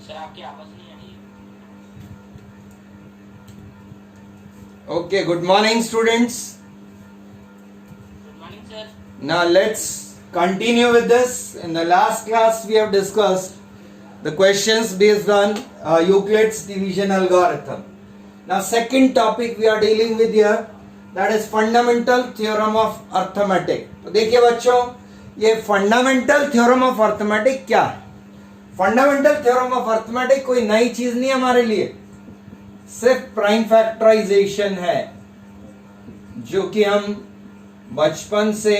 Sir आपकी आवाज नहीं आ रही है। Okay, good morning, students. Good morning sir. Now let's continue with this. In the last class, we have discussed the questions based on Euclid's division algorithm. Now, second topic we are dealing with here, that is fundamental theorem of arithmetic. तो देखिए बच्चों, ये fundamental theorem of arithmetic क्या है? Fundamental theorem of arithmetic कोई नई चीज नहीं है हमारे लिए, सिर्फ प्राइम फैक्टराइजेशन है, जो कि हम बचपन से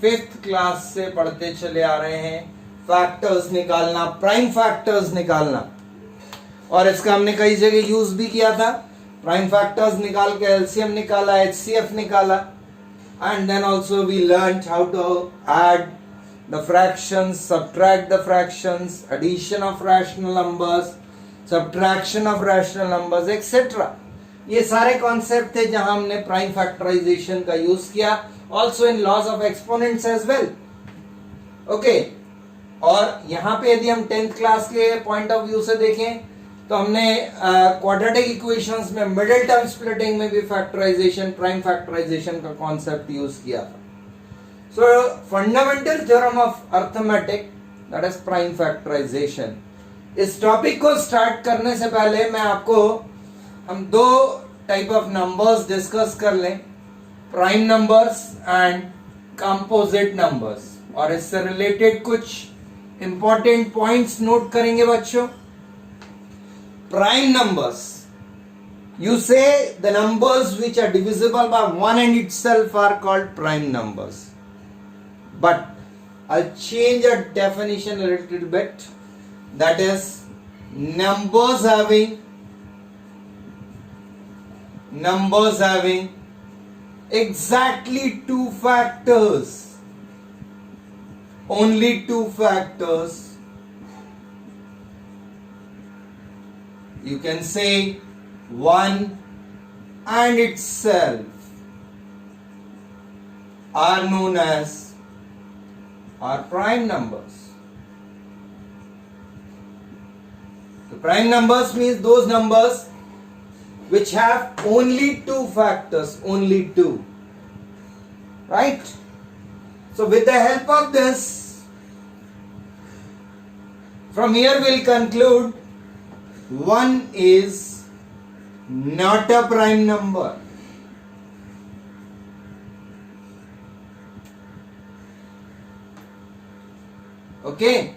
5th क्लास से पढ़ते चले आ रहे हैं. फैक्टर्स निकालना, प्राइम फैक्टर्स निकालना, और इसका हमने कई जगह यूज भी किया था. प्राइम फैक्टर्स निकाल के एलसीएम निकाला, एचसीएफ निकाला, and then also we learn how to add the fractions, subtract the fractions, addition of rational numbers, subtraction of rational numbers, etc. ये सारे कॉन्सेप्ट थे जहां हमने प्राइम फैक्टराइजेशन का यूज किया. Also in laws of exponents as well. Okay, और यहाँ पे यदि हम 10th क्लास के पॉइंट ऑफ व्यू से देखें तो हमने क्वाड्रेटिक इक्वेशंस में मिडिल टर्म स्प्लिटिंग में भी फैक्टराइजेशन, प्राइम फैक्टराइजेशन का कॉन्सेप्ट यूज किया था. So, fundamental theorem of arithmetic, that is prime factorization. इस टॉपिक को स्टार्ट करने से पहले मैं आपको हम दो टाइप ऑफ नंबर्स डिस्कस कर लें, prime numbers and composite numbers, और इससे रिलेटेड कुछ इंपॉर्टेंट पॉइंट्स नोट करेंगे बच्चों. Prime numbers, you say the numbers which are divisible by 1 and itself are called prime numbers. But I'll change a definition a little bit. That is, numbers having exactly two factors, only two factors. You can say 1 and itself are known as are prime numbers. The prime numbers means those numbers which have only two factors, only two. Right? So with the help of this, from here we'll conclude 1 is not a prime number. Okay,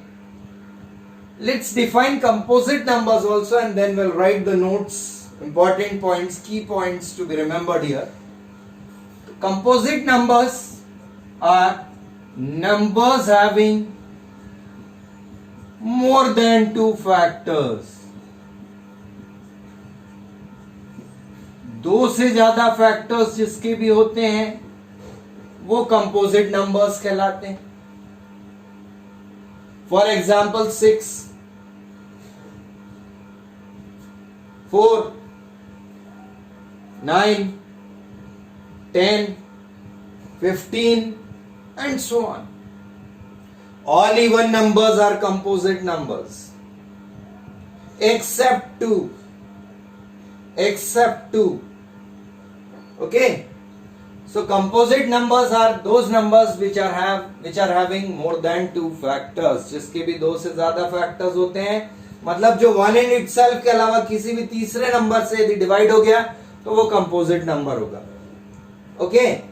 let's define composite numbers also, and then we'll write the notes, important points, key points to be remembered here. Composite numbers are numbers having more than two factors. दो से ज्यादा factors जिसके भी होते हैं वो composite numbers कहलाते हैं. For example, 6, 4, 9, 10, 15, and so on. All even numbers are composite numbers, except 2. Okay. So composite numbers are those numbers which are having more than two factors, जिसके भी दो से ज्यादा factors होते हैं. मतलब जो 1 in itself के अलावा किसी भी तीसरे नंबर से यदि डिवाइड हो गया तो वो composite number होगा. Okay.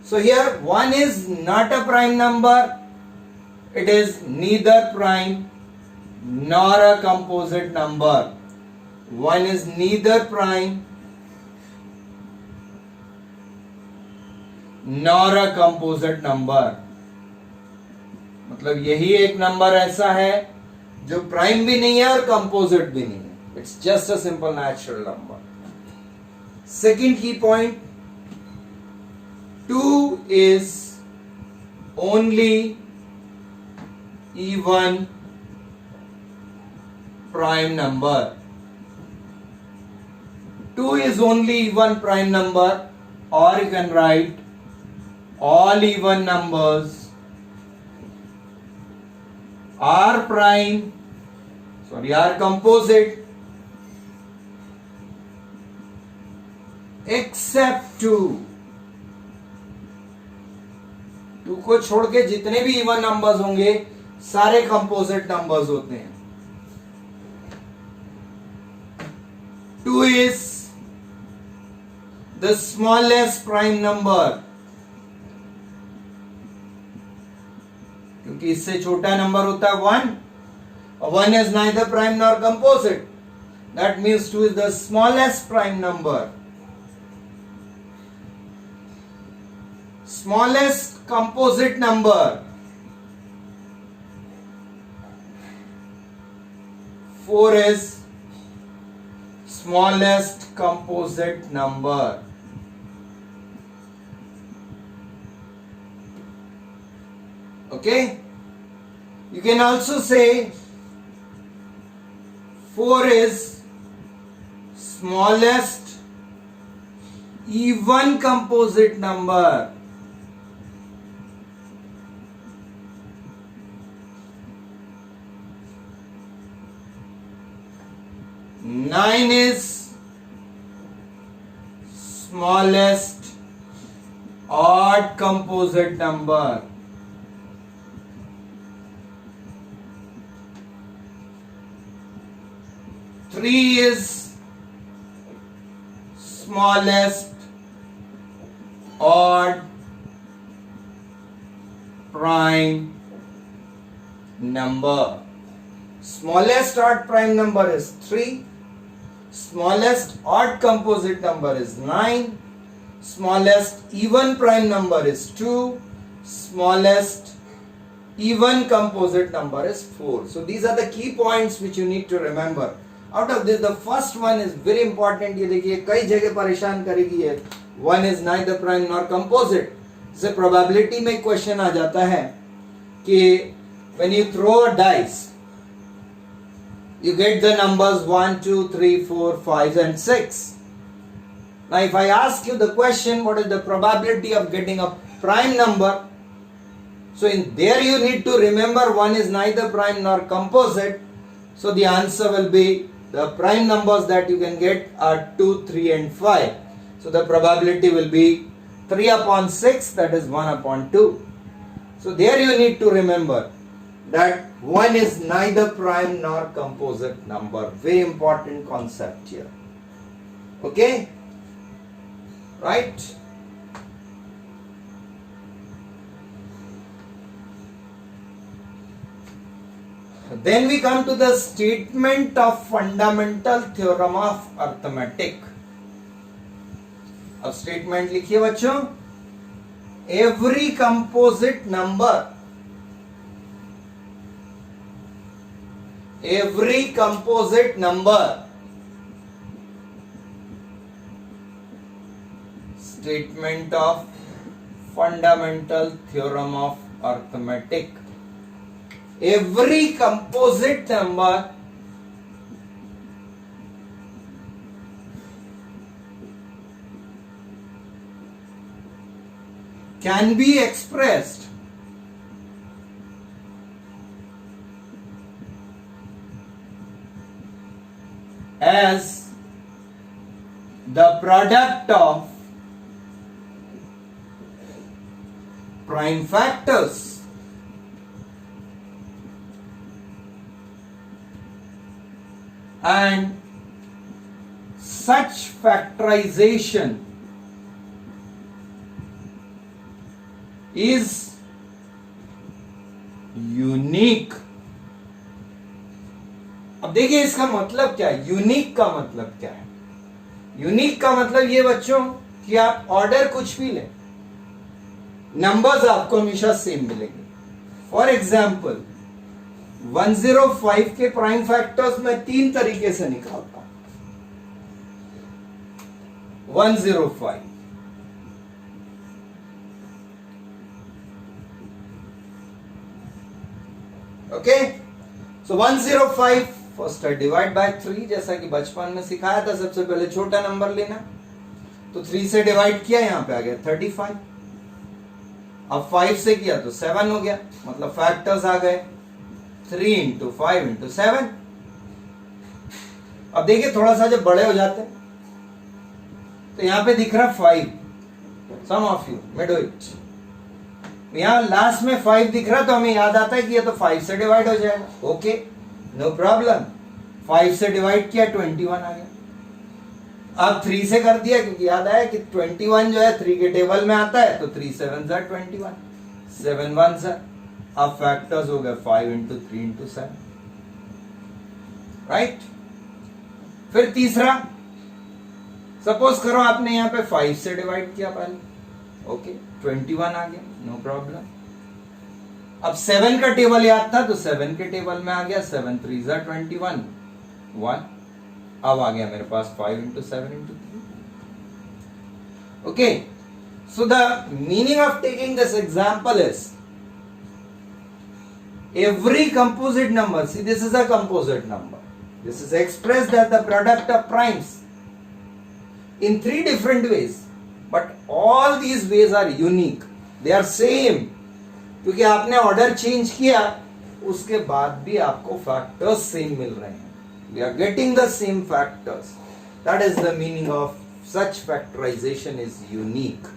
So here 1 is not a prime number. It is neither prime nor a composite number. 1 is neither prime nor a composite number. मतलब यही एक नंबर ऐसा है जो प्राइम भी नहीं है और कंपोजिट भी नहीं है. It's just a simple natural number. Second key point, 2 is only even prime number. 2 is only even prime number, or you can write all even numbers are prime sorry, are composite except 2 को छोड़ के जितने भी even numbers होंगे सारे composite numbers होते हैं. 2 is the smallest prime number, क्योंकि इससे छोटा नंबर होता है 1. 1 is neither prime nor composite. That means 2 is the smallest prime number. Smallest composite number. 4 is smallest composite number. Okay? You can also say 4 is smallest even composite number. 9 is smallest odd composite number. 3 is smallest odd prime number. Smallest odd prime number is 3. Smallest odd composite number is 9. Smallest even prime number is 2. Smallest even composite number is 4. So these are the key points which you need to remember. Out of this, the first one is very important. ये देखिए कई जगह परेशान करेगी ये. 1 is neither prime nor composite. इससे probability में question आ जाता है कि when you throw a dice, you get the numbers 1, 2, 3, 4, 5 and 6. Now if I ask you the question, what is the probability of getting a prime number? So in there you need to remember 1 is neither prime nor composite. So the answer will be, the prime numbers that you can get are 2, 3 and 5. So the probability will be 3 upon 6, that is 1 upon 2. So there you need to remember that 1 is neither prime nor composite number. Very important concept here. Okay? Right? Then we come to the statement of fundamental theorem of arithmetic. अब statement लिखिए बच्चों. Every composite number, statement of fundamental theorem of arithmetic. Every composite number can be expressed as the product of prime factors. And such factorization is unique. अब देखिए इसका मतलब क्या है. Unique का मतलब क्या है? यूनिक का मतलब ये बच्चों कि आप ऑर्डर कुछ भी लें, नंबर्स आपको हमेशा सेम मिलेंगे. फॉर एग्जाम्पल 105 के प्राइम फैक्टर्स मैं 3 तरीके से निकालता हूं. 105 okay. So 105 first divide by 3, जैसा कि बचपन में सिखाया था. सबसे पहले छोटा नंबर लेना, तो 3 से डिवाइड किया, यहां पे आ गया 35. अब 5 से किया तो 7 हो गया, मतलब फैक्टर्स आ गए. 3 into 5 into 7, अब देखिए थोड़ा सा जब बड़े हो जाते हैं तो यहां पे दिख रहा 5, some of you may do it, यहां लास्ट में 5 दिख रहा तो हमें याद आता है कि ये तो 5 से डिवाइड हो जाएगा, ओके नो प्रॉब्लम, 5 से डिवाइड किया 21 आ गया। अब 3 से कर दिया क्योंकि याद आया कि 21 जो है 3 के टेबल में आता है, तो 3 7 are 21, 7 1 are, अब फैक्टर्स हो गए 5 into 3 into 7, राइट। फिर तीसरा, सपोज करो आपने यहां पे 5 से डिवाइड किया पहले, ओके 21 आ गया, नो प्रॉब्लम। अब 7 का टेबल याद था तो 7 के टेबल में आ गया, 7 3 are 21, 1, अब आ गया मेरे पास 5 into 7 into 3, okay। So the meaning of taking this example is every composite number, see this is a composite number, this is expressed as the product of primes in 3 different ways, but all these ways are unique, they are same, क्योंकि आपने order change किया उसके बाद भी आपको factors same मिल रहे हैं, we are getting the same factors, that is the meaning of such factorization is unique,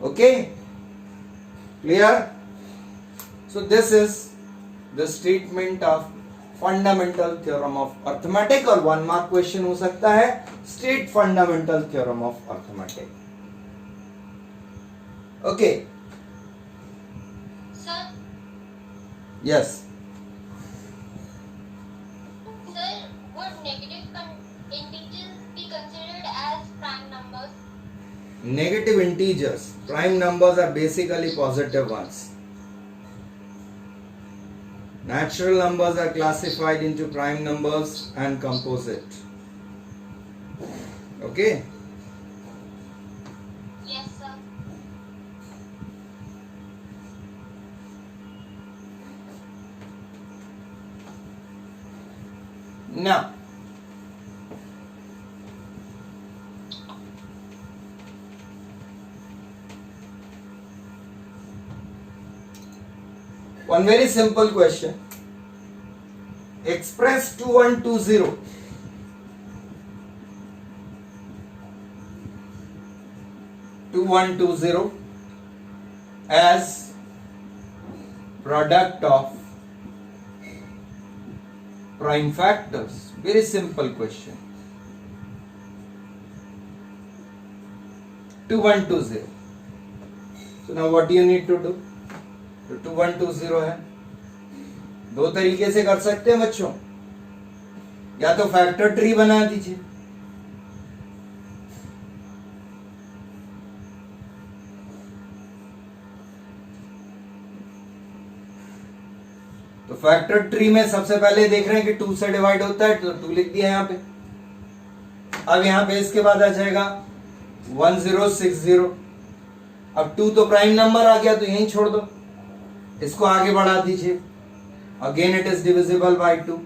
okay, clear। So this is the statement of fundamental theorem of arithmetic, और 1 mark question हो सकता है state fundamental theorem of arithmetic, okay। Sir, Yes, sir, would negative integers be considered as prime numbers? negative integers, prime numbers are basically positive ones. Natural numbers are classified into prime numbers and composite, okay। Yes, sir. Now one very simple question, express 2120 as product of prime factors, very simple question, 2120, so now what do you need to do, तो 2120 है, 2 तरीके से कर सकते हैं बच्चों, या तो फैक्टर ट्री बना दीजिए, तो फैक्टर ट्री में सबसे पहले देख रहे हैं कि 2 से डिवाइड होता है तो 2 लिख दिया यहां पे। अब यहां पे इसके बाद आ जाएगा 1060, अब 2 तो प्राइम नंबर आ गया तो यहीं छोड़ दो, इसको आगे बढ़ा दीजिए, again it is divisible by 2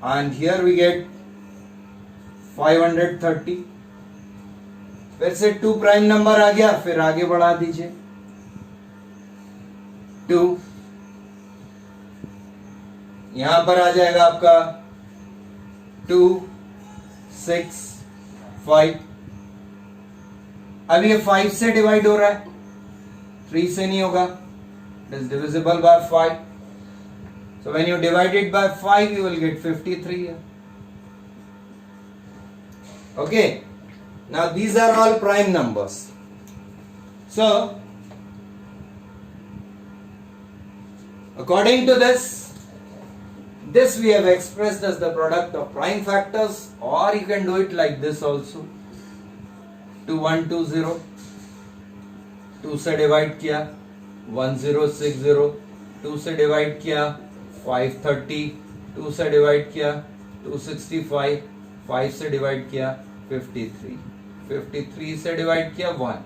and here we get 530, फिर से 2 प्राइम नंबर आ गया, फिर आगे बढ़ा दीजिए 2, यहां पर आ जाएगा आपका 2 6 5, अब ये 5 से डिवाइड हो रहा है, 3 से नहीं होगा, it is divisible by 5, so when you divide it by 5 you will get 53 here, okay। Now these are all prime numbers, so according to this we have expressed as the product of prime factors, or you can do it like this also, 2120, 2 से divide किया 1060, 2 से divide किया 530, 2 से divide किया 265, 5 से divide किया 53, 53 से divide किया 1,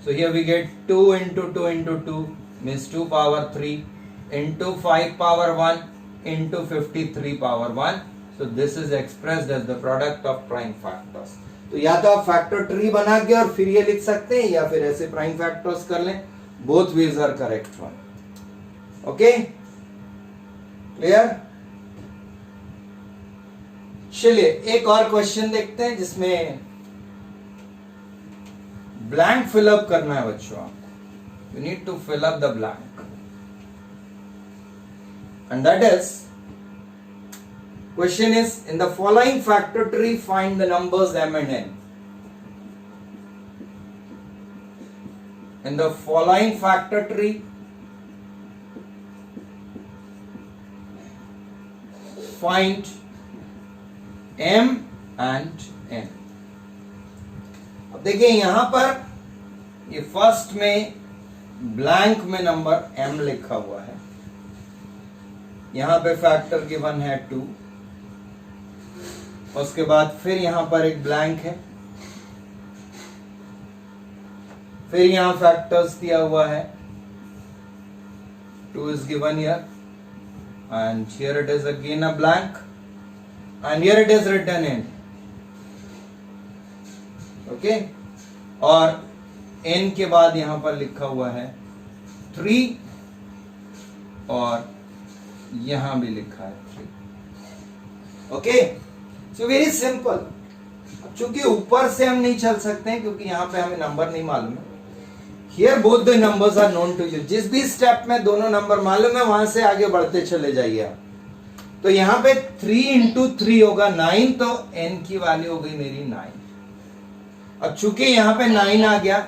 so here we get 2 into 2 into 2 means 2 power 3 into 5 power 1 into 53 power 1, so this is expressed as the product of prime factors। तो या तो आप फैक्टर ट्री बना के और फिर ये लिख सकते हैं, या फिर ऐसे प्राइम फैक्टर्स कर लें, both ways are correct one, okay clear. चलिए एक और क्वेश्चन देखते हैं जिसमें ब्लैंक फिलअप करना है बच्चों आपको. You need to fill up the blank and that is question is in the following factor tree find the numbers m and n. In the following factor tree find m and n. अब देखिए यहां पर ये first में blank में number m लिखा हुआ है. यहां पे फैक्टर गिवन है 2. उसके बाद फिर यहां पर एक ब्लैंक है. फिर यहां फैक्टर्स दिया हुआ है. 2 is given here and here it is again a blank and here it is written in. Okay, और n के बाद यहां पर लिखा हुआ है 3 और यहां भी लिखा है 3. Okay, so very simple. चूंकि ऊपर से हम नहीं चल सकते हैं क्योंकि यहां पे हमें नंबर नहीं मालूम है. Here both the numbers are known to you. जिस भी स्टेप में दोनों नंबर मालूम है वहां से आगे बढ़ते चले जाइए आप. तो यहां पे 3 इंटू 3 होगा 9, तो n की वैल्यू हो गई मेरी 9. अब चूंकि यहां पे 9 आ गया,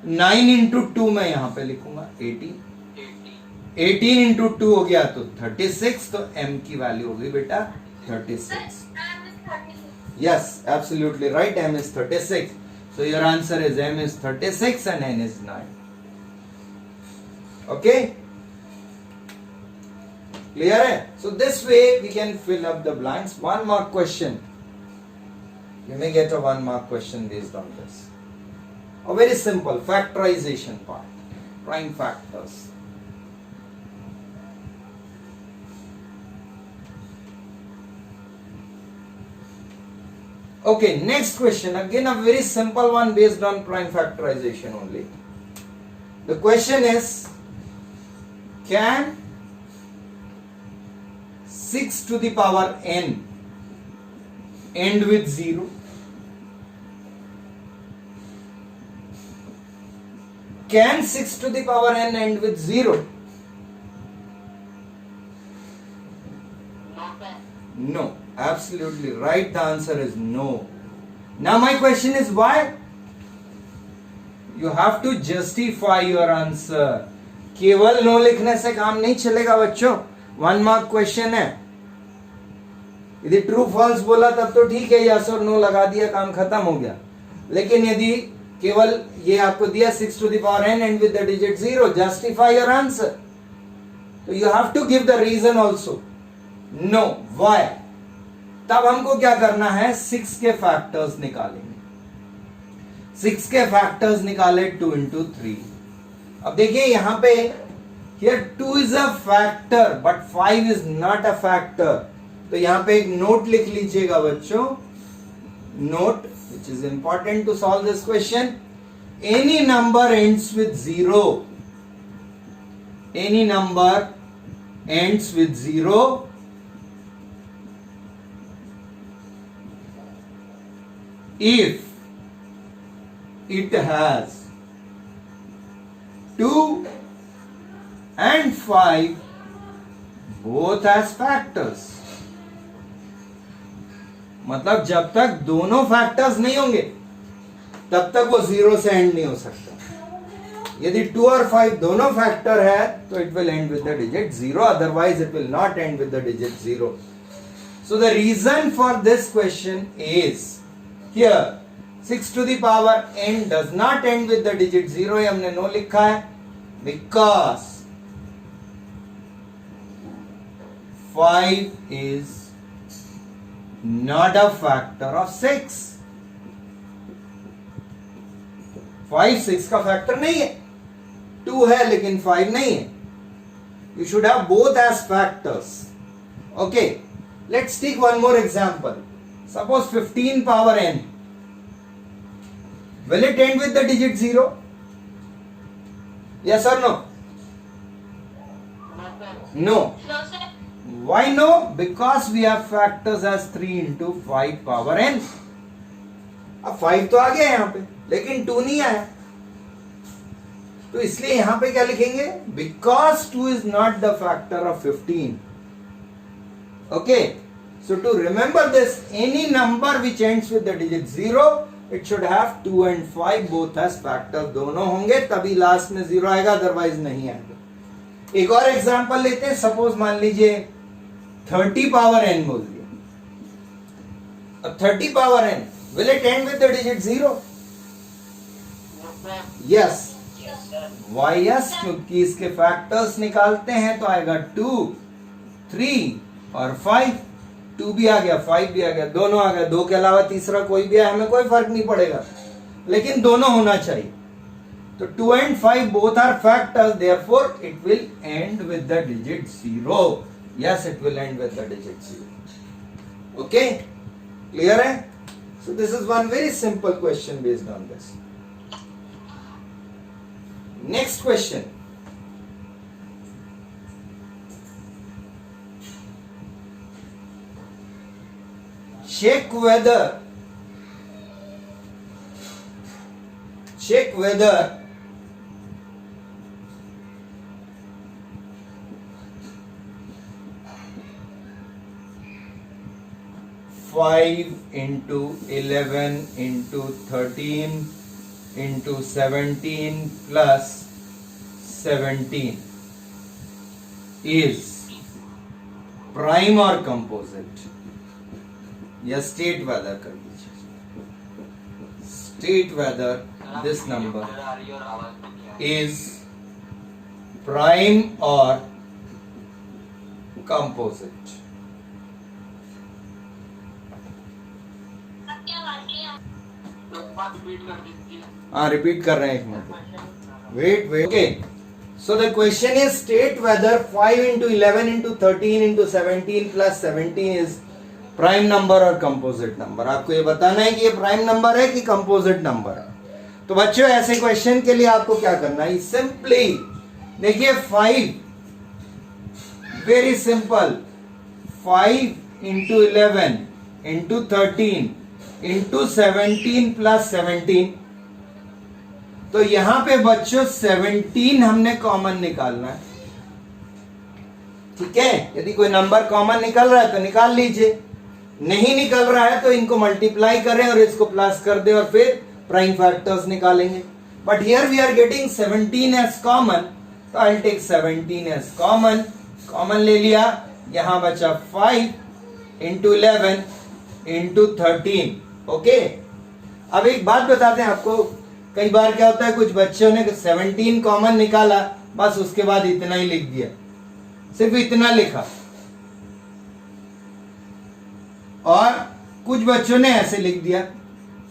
9 इंटू 2 मैं यहां पे लिखूंगा 18. 18 इंटू 2 हो गया तो 36, तो m की वैल्यू हो गई बेटा 36. Yes, absolutely right. M is 36. So your answer is M is 36 and N is 9. Okay? Clear hai? So this way we can fill up the blanks. One more question. You may get a 1 mark question based on this. A very simple factorization part. Prime factors. Okay, next question. Again a very simple one based on prime factorization only. The question is, can 6 to the power n end with 0? Can 6 to the power n end with 0? No. Absolutely right. The answer is no. Now my question is why? You have to justify your answer. केवल no लिखने से काम नहीं चलेगा बच्चों. 1 mark question है. यदि true false बोला तब तो ठीक है, यस और नो लगा दिया, काम खत्म हो गया. लेकिन यदि केवल ये आपको दिया 6 to the power n and with the digit 0, justify your answer. So you have to give the reason also. No. Why? तब हमको क्या करना है, 6 के फैक्टर्स निकालेंगे. 6 के फैक्टर्स निकाले 2 into 3. अब देखिए यहां पे here 2 is a factor but 5 is not a factor. तो यहां पे एक नोट लिख लीजिएगा बच्चों. Note which is important to solve this question. Any number ends with 0. Any number ends with 0 if it has 2 and 5 both as factors. मतलब जब तक दोनों फैक्टर्स नहीं होंगे तब तक वो 0 से एंड नहीं हो सकता. यदि 2 और 5 दोनों फैक्टर है तो it will end with the digit 0, otherwise it will not end with the digit 0. So the reason for this question is here 6 to the power n does not end with the digit 0. ये हमने no लिखा है because 5 is not a factor of 6. 5 6 का factor नहीं है. 2 है लेकिन 5 नहीं है. You should have both as factors. Okay, let's take one more example. Suppose 15 power n. Will it end with the digit 0? Yes or no? No. No, sir. Why no? Because we have factors as 3 into 5 power n. अब 5 तो आ गया यहाँ पे, लेकिन 2 नहीं आया, तो इसलिए यहां पे क्या लिखेंगे? Because 2 is not the factor of 15. Okay, so to remember this, any number which ends with the digit 0, it should have 2 and 5 both as factors. दोनों होंगे तभी लास्ट में 0 आएगा, अदरवाइज नहीं आएगा. एक और एग्जांपल लेते हैं. सपोज मान लीजिए 30 पावर n बोल दिया. अब 30 power n, will it end with the digit 0? Yes. Yes, sir. Why yes? क्योंकि इसके फैक्टर्स निकालते हैं तो आएगा 2, 3 और 5. 2 भी आ गया, 5 भी आ गया, दोनों आ गए. 2 के अलावा तीसरा कोई भी आए, हमें कोई फर्क नहीं पड़ेगा, लेकिन दोनों होना चाहिए. तो 2 and 5 both are factors, therefore it will end with the digit 0. Yes, it will end with the digit 0. Okay, clear है? So this is one very simple question based on this. Next question. Check whether 5 into 11 into 13 into 17 plus 17 is prime or composite. या state whether कर दीजिए. State whether this number is prime or composite. हाँ, repeat कर रहे हैं, एक minute. Wait. Okay, so the question is state whether 5 into 11 into 13 into 17 plus 17 is prime number और composite number. आपको ये बताना है कि ये प्राइम नंबर है कि कंपोजिट नंबर है. तो बच्चों, ऐसे क्वेश्चन के लिए आपको क्या करना है? सिंपली देखिए, 5 very simple, 5 into 11 into 13 into 17 plus 17. तो यहां पे बच्चों 17 हमने कॉमन निकालना है. ठीक है, यदि कोई नंबर कॉमन निकल रहा है तो निकाल लीजिए, नहीं निकल रहा है तो इनको मल्टीप्लाई करें और इसको प्लस कर दे और फिर प्राइम फैक्टर्स निकालेंगे. But here we are getting 17 as common, तो I will take 17 as common. Common ले लिया, यहां बचा 5 into 11 into 13. ओके, अब एक बात बताते हैं आपको. कई बार क्या होता है, कुछ बच्चों ने 17 कॉमन निकाला, बस उसके बाद इतना ही लिख दिया, सिर्फ इतना लिखा. और कुछ बच्चों ने ऐसे लिख दिया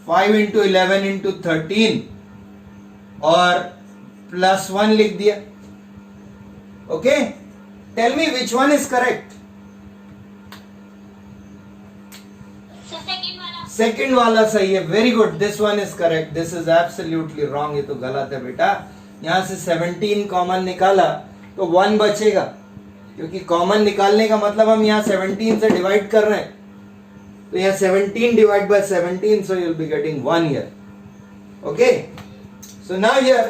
5 into 11 into 13 और +1 लिख दिया. Okay, tell me which one is correct? Second वाला सही है. Very good, this one is correct. This is absolutely wrong, ये तो गलत है बेटा. यहां से 17 कॉमन निकाला तो 1 बचेगा, क्योंकि कॉमन निकालने का मतलब हम यहां 17 से डिवाइड कर रहे हैं. तो यहाँ 17 divide by 17, so you'll be getting 1 here. Okay, so now here,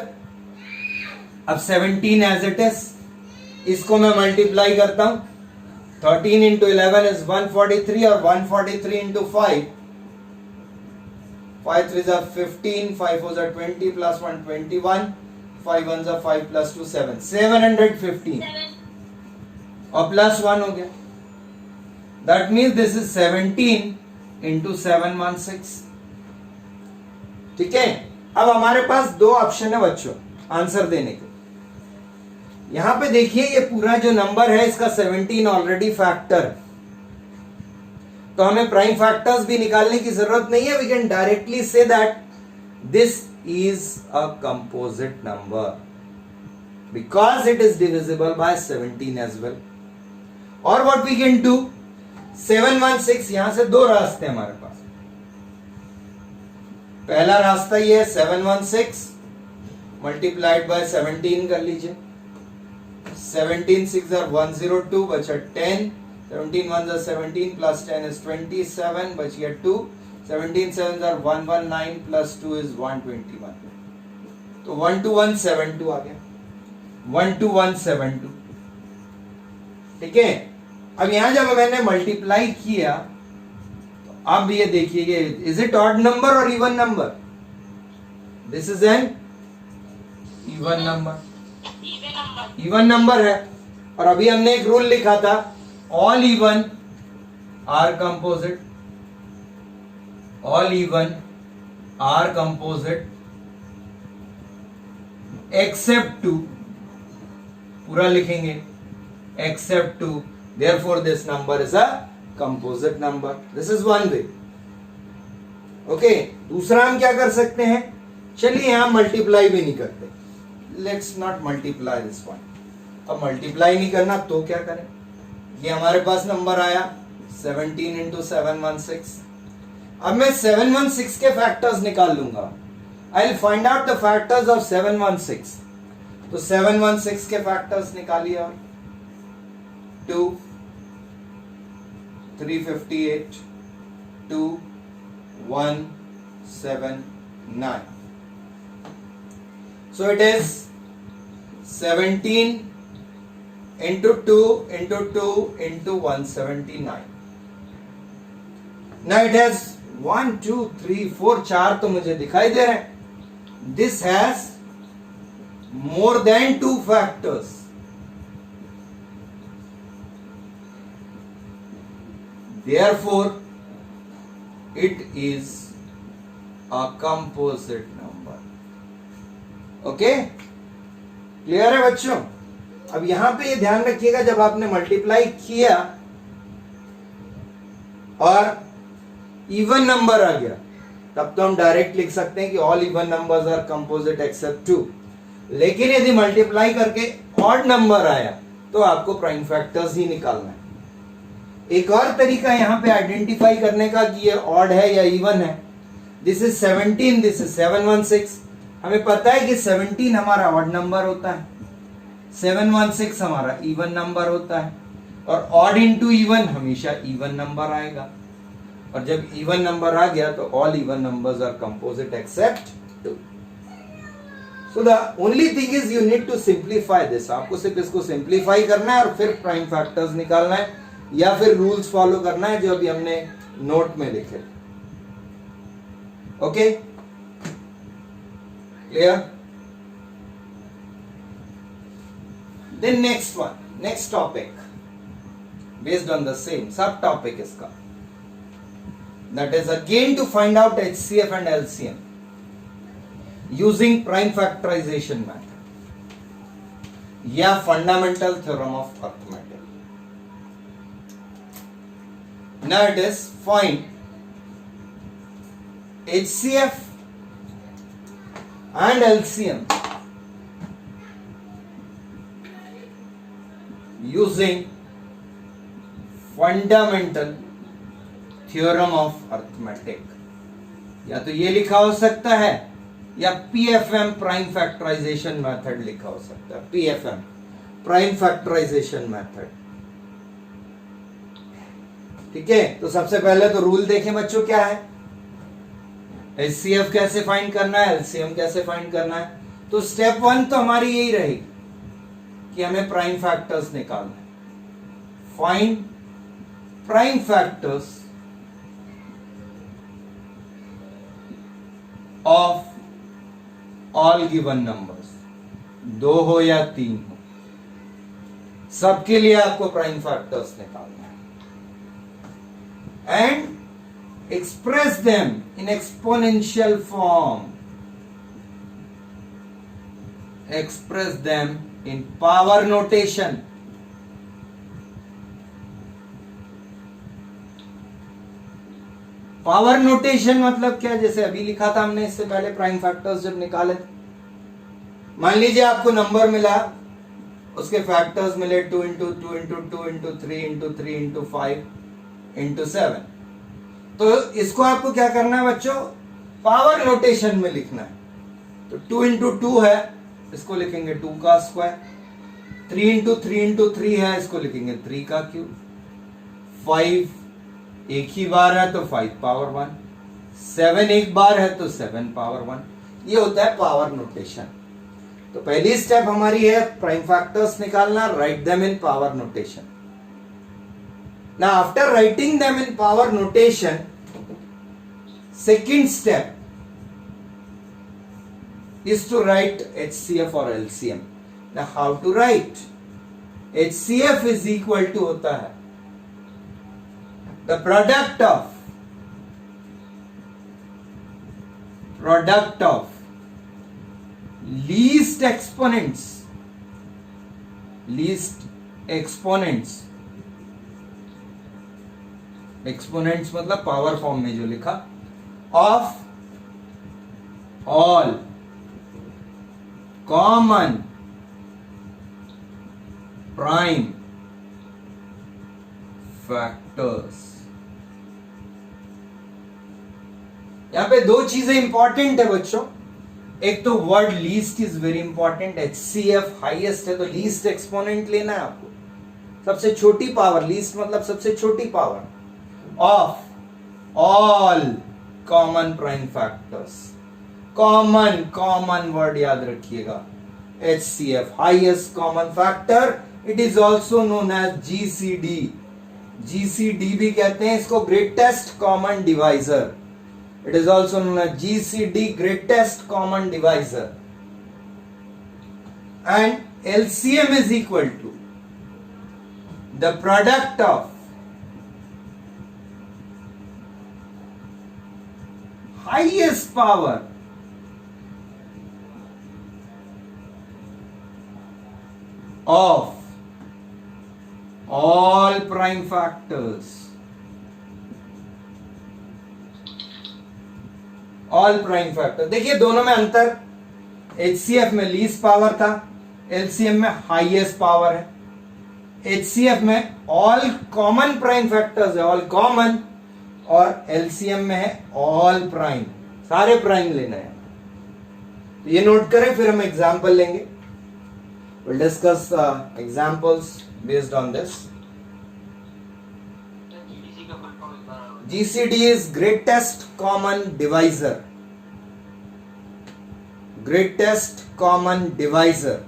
अब 17 as it is, इसको मैं मल्टीप्लाई करता हूं. 13 into 11 is 143 और 143 into 5, 5 3s are 15, 5 4s are 20 plus 1 21, 5 1s are 5 plus 2 7, 715 और प्लस 1 हो गया. That means this is 17 into 716. ठीक है, अब हमारे पास 2 ऑप्शन है बच्चों आंसर देने के. यहां पे देखिए, ये पूरा जो नंबर है इसका 17 ऑलरेडी फैक्टर, तो हमें प्राइम फैक्टर्स भी निकालने की जरूरत नहीं है. We can directly see that this is a composite number because it is divisible by 17 as well. और व्हाट वी कैन डू, 716, यहां से 2 रास्ते हमारे पास. पहला रास्ता ये है 716 मल्टीप्लाइड बाय 17 कर लीजिए. 17 6 are 102, बचा 10, 17 ones are 17 plus 10 is 27, बच गया 2. 17 sevens are 119 plus 2 is 121. तो 12172 आ गया. 12172. ठीक है. अब यहां जब मैंने मल्टीप्लाई किया तो अब ये देखिए, इज इट ऑड नंबर और even number? This is an even number. Even number है. और अभी हमने एक रूल लिखा था, all even are composite. All even are composite except 2. पूरा लिखेंगे except 2, therefore this number is a composite number. This is one way. Okay, दूसरा हम क्या कर सकते हैं? चलिए यहां मल्टीप्लाई भी नहीं करते. Let's not multiply this one. अब मल्टीप्लाई नहीं करना तो क्या करें? ये हमारे पास नंबर आया 17 into 716. अब मैं 716 के फैक्टर्स निकाल लूंगा. I'll find out the factors of 716. तो 716 के फैक्टर्स निकालिए. और 2, 358, 2, 1, 7, 9. So it is 17 into 2 into 2 into 179. Now it has 1, 2, 3, 4, 4 तो मुझे दिखाई दे रहे हैं. This has more than 2 factors. Therefore, it is a composite number. Okay? Clear है बच्चों? अब यहां पे ये ध्यान रखिएगा, जब आपने मल्टीप्लाई किया और इवन नंबर आ गया तब तो हम डायरेक्ट लिख सकते हैं कि all even numbers are composite except 2. लेकिन यदि मल्टीप्लाई करके ऑड नंबर आया तो आपको प्राइम फैक्टर्स ही निकालना है. एक और तरीका यहां पे आइडेंटिफाई करने का कि ये ऑड है या इवन है. This is 17, this is 716. हमें पता है कि 17 हमारा ऑड नंबर होता है, 716 हमारा इवन नंबर होता है. और ऑड इंटू इवन हमेशा इवन नंबर आएगा. और जब इवन नंबर आ गया तो all even numbers are composite except 2. So the only thing is you need to simplify this. आपको सिर्फ इसको सिंप्लीफाई करना है और फिर प्राइम फैक्टर्स निकालना है या फिर रूल्स फॉलो करना है जो अभी हमने नोट में लिखे. Okay, clear? Then next one, next topic based on the same sub topic इसका, that is again to find out HCF and LCM using prime factorisation method या fundamental theorem of arithmetic. Now it is find HCF and LCM using fundamental theorem of arithmetic. या तो ये लिखा हो सकता है या PFM प्राइम फैक्टराइजेशन मेथड लिखा हो सकता है. PFM prime factorisation method. ठीक है, तो सबसे पहले तो रूल देखें बच्चों क्या है. HCF कैसे फाइंड करना है, LCM कैसे फाइंड करना है. तो स्टेप 1 तो हमारी यही रहेगी कि हमें प्राइम फैक्टर्स निकालना है. Find prime factors of all given numbers. 2 हो या 3 हो, सबके लिए आपको प्राइम फैक्टर्स निकालना है. And express them in exponential form. Express them in power notation. Power notation मतलब क्या? जैसे अभी लिखा था हमने इससे पहले प्राइम फैक्टर्स जब निकाले थे. मान लीजिए आपको नंबर मिला, उसके फैक्टर्स मिले 2 into 2 into 2 into 3 into 3 into 5 into 7. तो इसको आपको क्या करना है बच्चों? पावर नोटेशन में लिखना है. तो 2 into 2 है, इसको लिखेंगे 2 का स्क्वायर. 3 into 3 into 3 है, इसको लिखेंगे 3 का क्यूब. 5 एक ही बार है तो 5 पावर 1, 7 एक बार है तो 7 पावर 1। ये होता है पावर नोटेशन। तो पहली स्टेप हमारी है प्राइम फैक्टर्स निकालना, write them in power notation. Now after writing them in power notation, second step is to write HCF or LCM. Now how to write? HCF is equal to होता है the product of least exponents मतलब power form में जो लिखा, of all common prime factors। यहां पे दो चीजें इंपॉर्टेंट है बच्चों। एक तो word least is very important, HCF highest है तो लीस्ट एक्सपोनेंट लेना है आपको, सबसे छोटी पावर। लीस्ट मतलब सबसे छोटी power of all common prime factors. Common word याद रखिएगा, HCF highest common factor. It is also known as GCD। GCD भी कहते हैं इसको, greatest common divisor. It is also known as GCD, greatest common divisor. And LCM is equal to the product of highest power of all prime factors। all prime factors देखिए दोनों में अंतर, HCF में least power था, LCM में highest power है। HCF में all common prime factors है, ऑल कॉमन, और LCM में है ऑल प्राइम, सारे प्राइम लेना है। तो ये नोट करें, फिर हम एग्जांपल लेंगे। Will discuss examples based on this. GDC का फुल फॉर्म एक बार GCD is greatest common divisor. Greatest common divisor.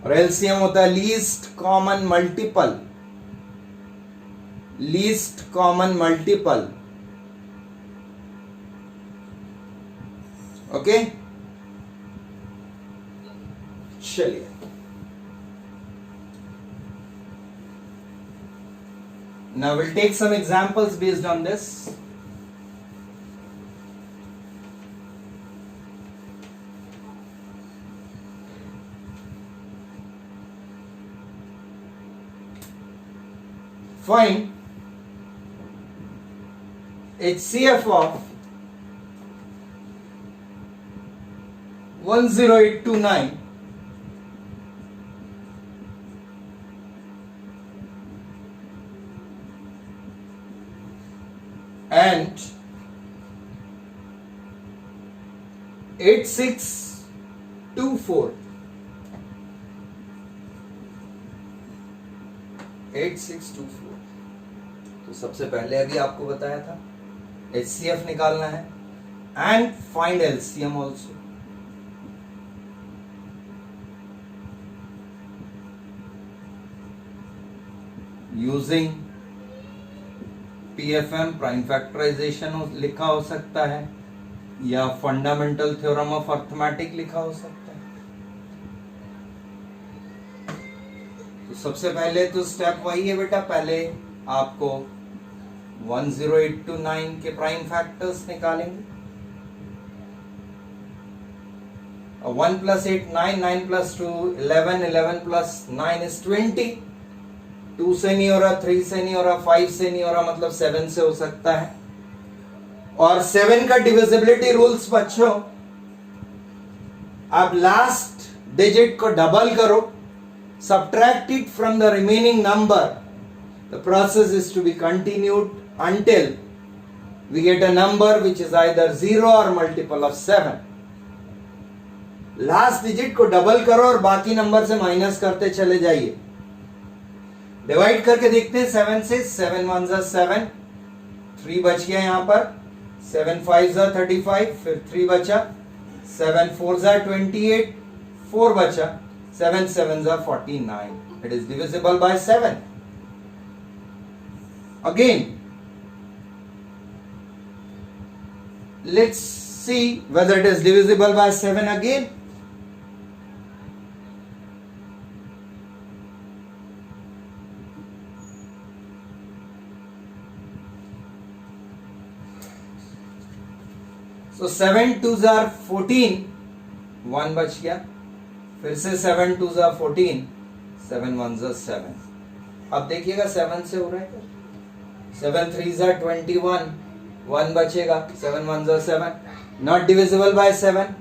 और LCM होता है least common multiple. Least common multiple. Okay, चलिए now we'll take some examples based on this। Find HCF of 10829 and 8624। 8624। तो सबसे पहले अभी आपको बताया था HCF निकालना है and find LCM also. Using PFM prime factorization लिखा हो सकता है, या फंडामेंटल थ्योरम ऑफ अर्थमेटिक लिखा हो सकता है। तो सबसे पहले तो स्टेप वही है बेटा, पहले आपको 10829 के प्राइम फैक्टर्स निकालेंगे। 1 + 8 9, 9 + 2 11, 11 + 9 is 20। 2 से नहीं हो रहा, 3 से नहीं हो रहा, 5 से नहीं हो रहा, मतलब 7 से हो सकता है। और 7 का डिविजिबिलिटी रूल्स बच्चों, आप लास्ट डिजिट को डबल करो, subtract it from the remaining number. The process is to be continued until we get a number which is either 0 or multiple of 7. Last digit को डबल करो और बाकी number से minus करते चले जाइए। डिवाइड करके देखते हैं 7 से। 7 1 जा 7, 3 बच गया यहां पर। 7 5 जा 35, फिर 3 बचा। 7 4 जा 28, 4 बचा। 7 7 जा 49. It is divisible by 7. Again, let's see whether it is divisible by 7 again. So 7 2s are 14, 1 बच गया। फिर से 7 2s are 14, 7 1s are 7। अब देखिएगा 7 से हो रहा है। 7 3s are 21, 1 बचेगा। 7 1s are 7, not divisible by 7।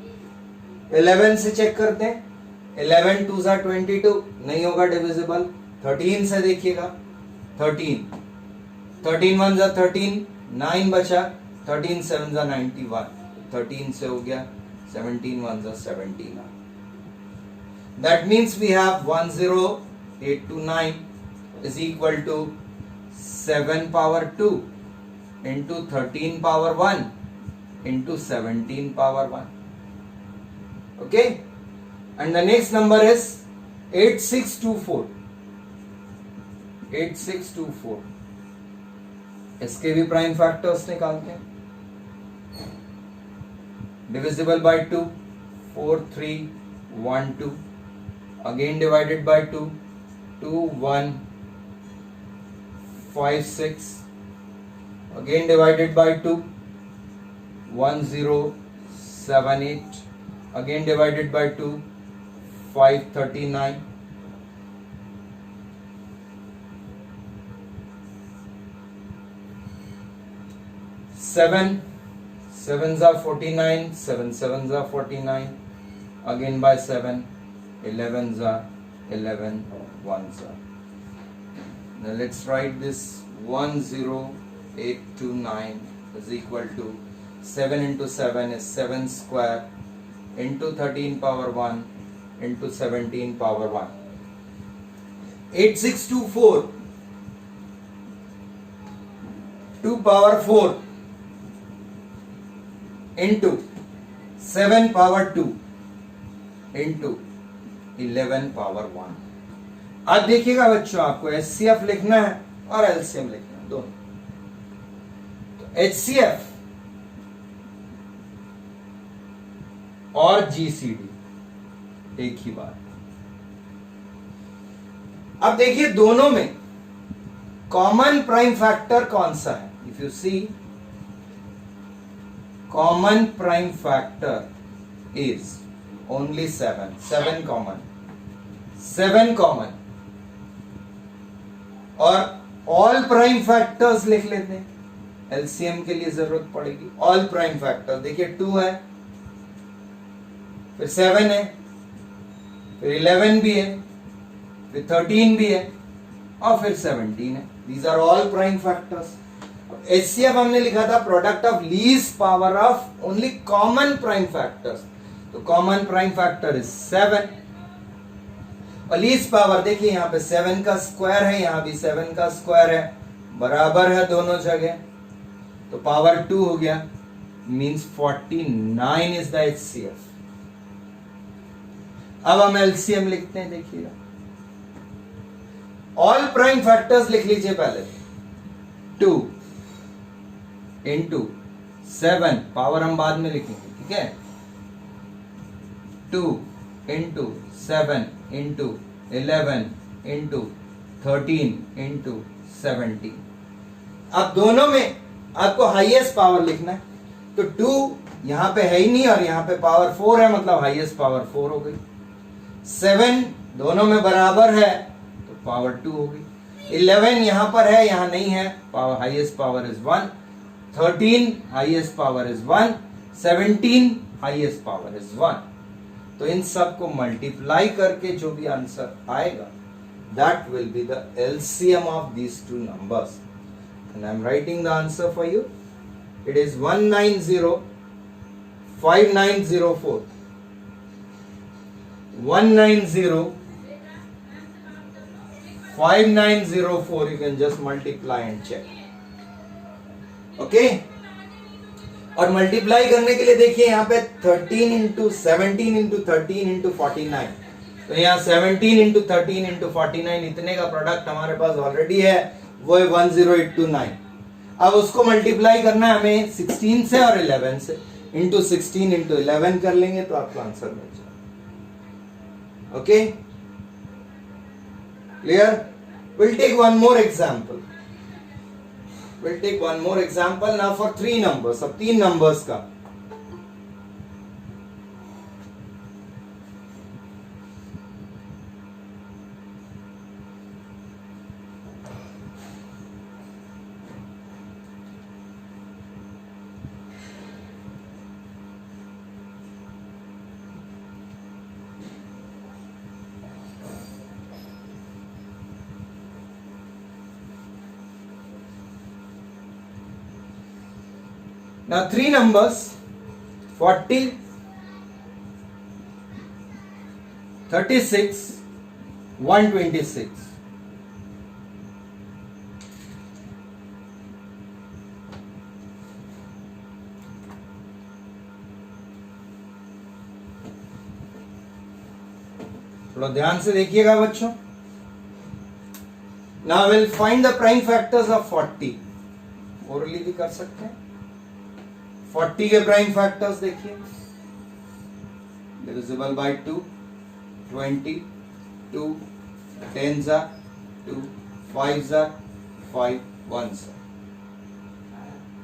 11 से चेक करते हैं। 11 2s are 22, नहीं होगा डिविजिबल। 13 से देखिएगा। 13 1s are 13, 9 बचा। 13 7s are 91, 13 से हो गया। 17 1s are 79। That means we have 10829 is equal to 7 power 2 into 13 power 1 into 17 power 1. Okay? And the next number is 8624. 8624. इसके भी प्राइम फैक्टर्स निकालते हैं। Divisible by 2, 4 3 1 2. Again divided by 2, 2 1 5 6. Again divided by 2, 1 0 7 8. Again divided by 2, 5 39. Seven 7s are 49, 7 7s are 49. Again by 7. 11s are 11, 1s are. Now let's write this. 10829 is equal to 7 into 7 is 7 square into 13 power 1 into 17 power 1. 8624 2 power 4 into 7 power 2 into 11 power 1. अब देखिएगा बच्चों, आपको HCF लिखना है और LCM लिखना है, दोनों। तो HCF और GCD एक ही बात। अब देखिए दोनों में कॉमन प्राइम फैक्टर कौन सा है? If you see, common prime factor is only 7 common, 7 common. और ऑल प्राइम फैक्टर्स लिख लेते हैं, एलसीएम के लिए जरूरत पड़ेगी। ऑल प्राइम फैक्टर देखिए 2 है, फिर 7 है, फिर 11 भी है, फिर 13 भी है और फिर 17 है। These are all prime factors. HCF हमने लिखा था product of least power of only common prime factors. तो कॉमन प्राइम फैक्टर इज 7 और लीस्ट पावर देखिए यहां पे 7 का स्क्वायर है, यहां भी 7 का स्क्वायर है, बराबर है दोनों जगह, तो पावर 2 हो गया, मींस 49 इज द एचसीएफ। अब हम एलसीएम लिखते हैं, देखिएगा ऑल प्राइम फैक्टर्स लिख लीजिए पहले। 2 इंटू 7, पावर हम बाद में लिखेंगे, ठीक है। 2 इंटू 7 इंटू 11 इंटू 13 इंटू 17। अब दोनों में आपको हाईएस्ट पावर लिखना है, तो 2 यहां पे है ही नहीं और यहां पे पावर 4 है, मतलब हाईएस्ट पावर 4 हो गई। 7 दोनों में बराबर है तो पावर 2 हो गई। 11 यहां पर है, यहां नहीं है, power highest power is 1। 13 highest power is 1। 17 highest power is 1। तो इन सब को मल्टीप्लाई करके जो भी आंसर आएगा, that will be the LCM of these two numbers. And I am writing the answer for you. It is 1905904 190590 you can just multiply and check. Okay और multiply करने के लिए देखिए यहाँ पे 13 इंटू 17 इंटू 13 इंटू 49, तो यहाँ 17 इंटू 13 इंटू 49 इतने का प्रोडक्ट हमारे पास ऑलरेडी है, वो है 10829. अब उसको मल्टीप्लाई करना है हमें 16 से और 11 से, इंटू 16 इंटू 11 कर लेंगे तो आपको आंसर मिल जाएगा. Okay clear? Will take one more example. We'll take one more example now for 3 numbers. अब 3 numbers का. Now 3 numbers 40, 36, 126. थोड़ा ध्यान से देखिएगा बच्चों. Now we'll find the prime factors of 40. Orally भी कर सकते हैं. 40 के प्राइम फैक्टर्स देखिए. Divisible by 2, 20, 2, 10 are 2, 5 are 5, 1 are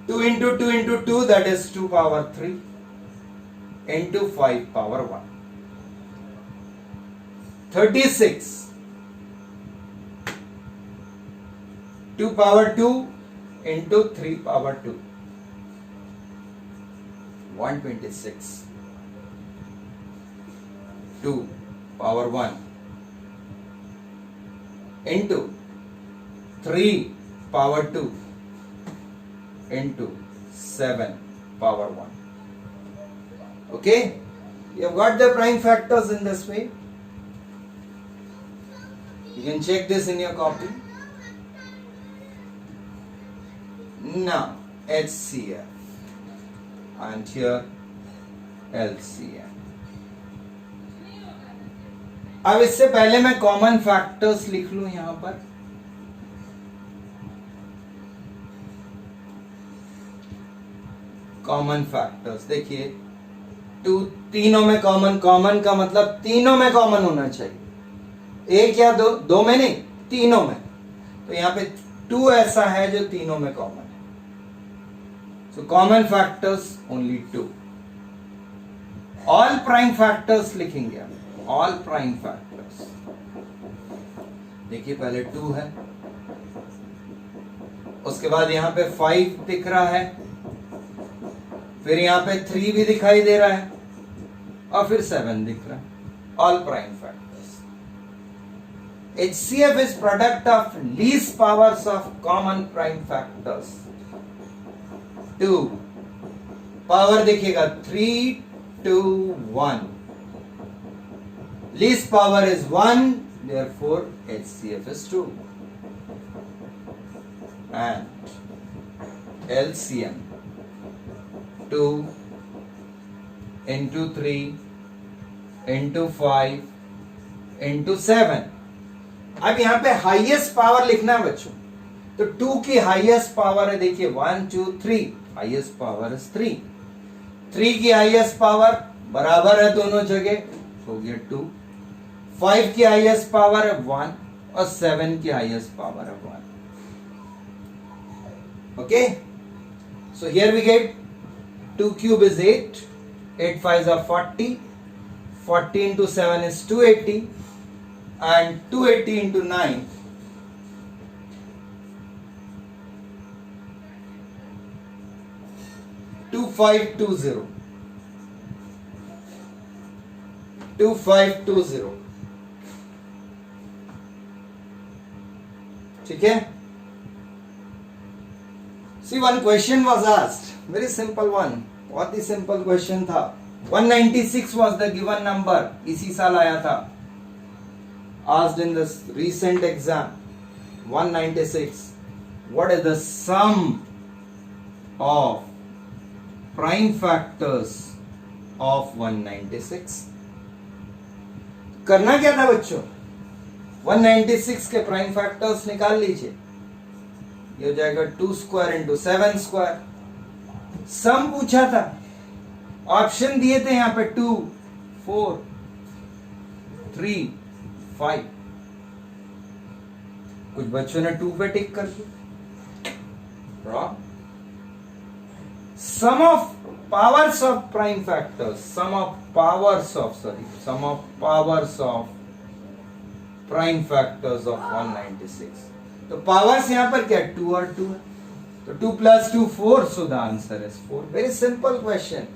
2 into 2 into 2, that is 2 power 3 into 5 power 1. 36, 2 power 2 into 3 power 2. 126, 2 power 1 into 3 power 2 into 7 power 1. Okay, you have got the prime factors in this way. You can check this in your copy. Now HCF and here LCM. अब इससे पहले मैं common factors लिख लूं यहां पर. Common factors देखिए, तीनों में कॉमन. कॉमन का मतलब तीनों में कॉमन होना चाहिए, एक या दो में नहीं, तीनों में. तो यहां पे 2 ऐसा है जो तीनों में common. So common factors only 2. All prime factors लिखेंगे हम. All prime factors. देखिए पहले 2 है, उसके बाद यहां पे 5 दिख रहा है, फिर यहां पे 3 भी दिखाई दे रहा है, और फिर 7 दिख रहा है. All prime factors. HCF is product of least powers of common prime factors. 2 power देखिएगा 3, 2, 1. Least power is 1, therefore HCF is 2. And LCM 2 into 3 into 5 into 7. अब यहां पे हाईएस्ट पावर लिखना है बच्चों, तो 2 की हाईएस्ट पावर है देखिए 1, 2, 3. Highest power is 3. 3 की हाईएस्ट पावर बराबर है दोनों जगह, हो गया 2. 5 की हाईएस्ट पावर है 1 और 7 की हाईएस्ट पावर है 1. Okay, so here we get 2 cube is 8, 8 5s are 40, 40 into 7 is 280, and 280 into 9 2520. 2520. ठीक है. See, one question was asked, very simple one. बहुत ही simple question था. 196 was the given number. इसी साल आया था. Asked in this recent exam. 196. What is the sum of prime factors of 196? करना क्या था बच्चों? 196 के प्राइम फैक्टर्स निकाल लीजिए. ये हो जाएगा 2 स्क्वायर इंटू 7 स्क्वायर. सम पूछा था, ऑप्शन दिए थे यहां पे 2, 4, 3, 5. कुछ बच्चों ने 2 पे टिक कर दिया. Some of powers of prime factors, some of powers of prime factors of 196. तो पावर्स यहां पर क्या 2 और 2 है, तो 2 + 2 4. So the answer is 4. Very simple question,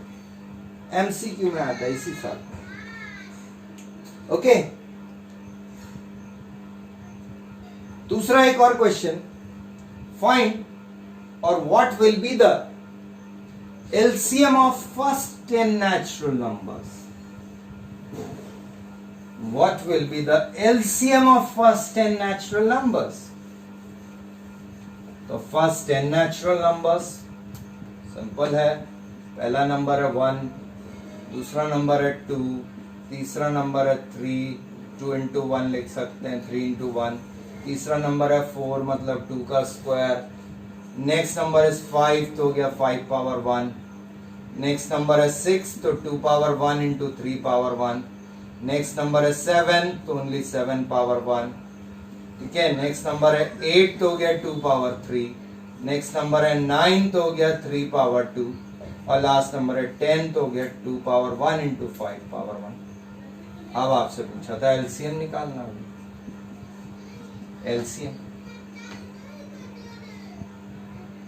MCQ में आता है इसी साल. ओके. दूसरा एक और क्वेश्चन, फाइंड और what will be the LCM of first 10 natural numbers. What will be the LCM of first 10 natural numbers? तो first 10 natural numbers सिंपल है. पहला नंबर है 1, दूसरा नंबर है 2, तीसरा नंबर है 3, 2 into 1 लिख सकते हैं, 3 into 1. तीसरा नंबर है 4, मतलब 2 का स्क्वायर. नेक्स्ट नंबर इज 5, तो हो गया 5 पावर 1. नेक्स्ट नंबर है 6, तो 2 power 1 into 3 power 1. Next number है 7, तो ओनली 7 पावर 1. ठीक है. नेक्स्ट नंबर है 8, तो हो गया 2 पावर 3. नेक्स्ट नंबर है 9, तो हो गया 3 पावर 2. और लास्ट नंबर है 10, तो हो गया 2 पावर 1 इंटू 5 पावर 1. अब आपसे पूछा था एलसीएम निकालना होगा. एलसीएम.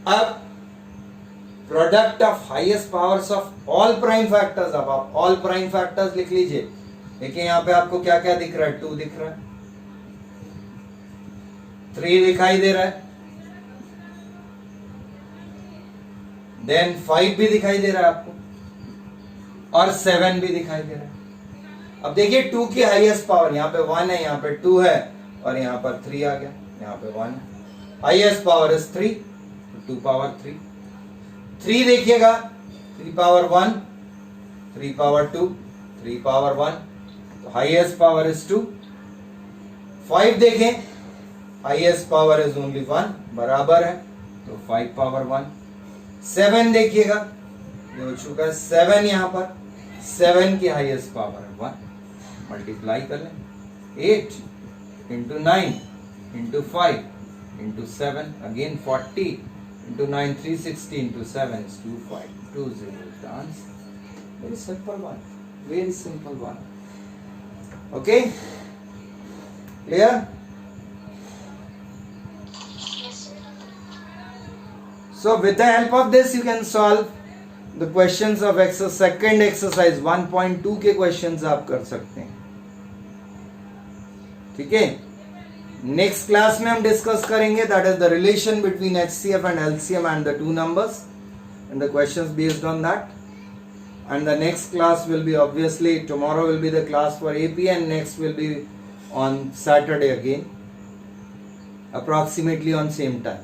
अब product of highest powers of all prime factors. अब आप ऑल प्राइम फैक्टर्स लिख लीजिए. देखिए यहां पे आपको क्या क्या दिख रहा है, 2 दिख रहा है, 3 दिखाई दे रहा है, देन 5 भी दिखाई दे रहा है आपको, और 7 भी दिखाई दे रहा है. अब देखिए 2 की हाईएस्ट पावर, यहां पे 1 है, यहां पे 2 है, और यहां पर 3 आ गया, यहां पे 1 है. Highest power is 3, 2 power 3. 3 देखिएगा, 3 पावर 1, 3 पावर 2, 3 पावर 1, तो हाईएस्ट पावर इज 2. 5 देखें, हाईएस्ट पावर इज ओनली 1, बराबर है, तो 5 पावर 1. 7 देखिएगा, ये हो चुका है 7. यहां पर 7 की हाईएस्ट पावर है 1. मल्टीप्लाई कर लें, 8 into 9 into 5 into 7, again 40 into 9, 360 into 7 is 2520 is the answer. Very simple one. Very simple one. Okay? Clear? Yes, sir. So with the help of this you can solve the questions of second exercise 1.2 के questions आप कर सकते हैं. ठीक है? Next class में हम discuss करेंगे, that is the relation between HCF and LCM and the 2 numbers and the questions based on that. And the next class will be, obviously tomorrow will be the class for AP and next will be on Saturday again, approximately on same time.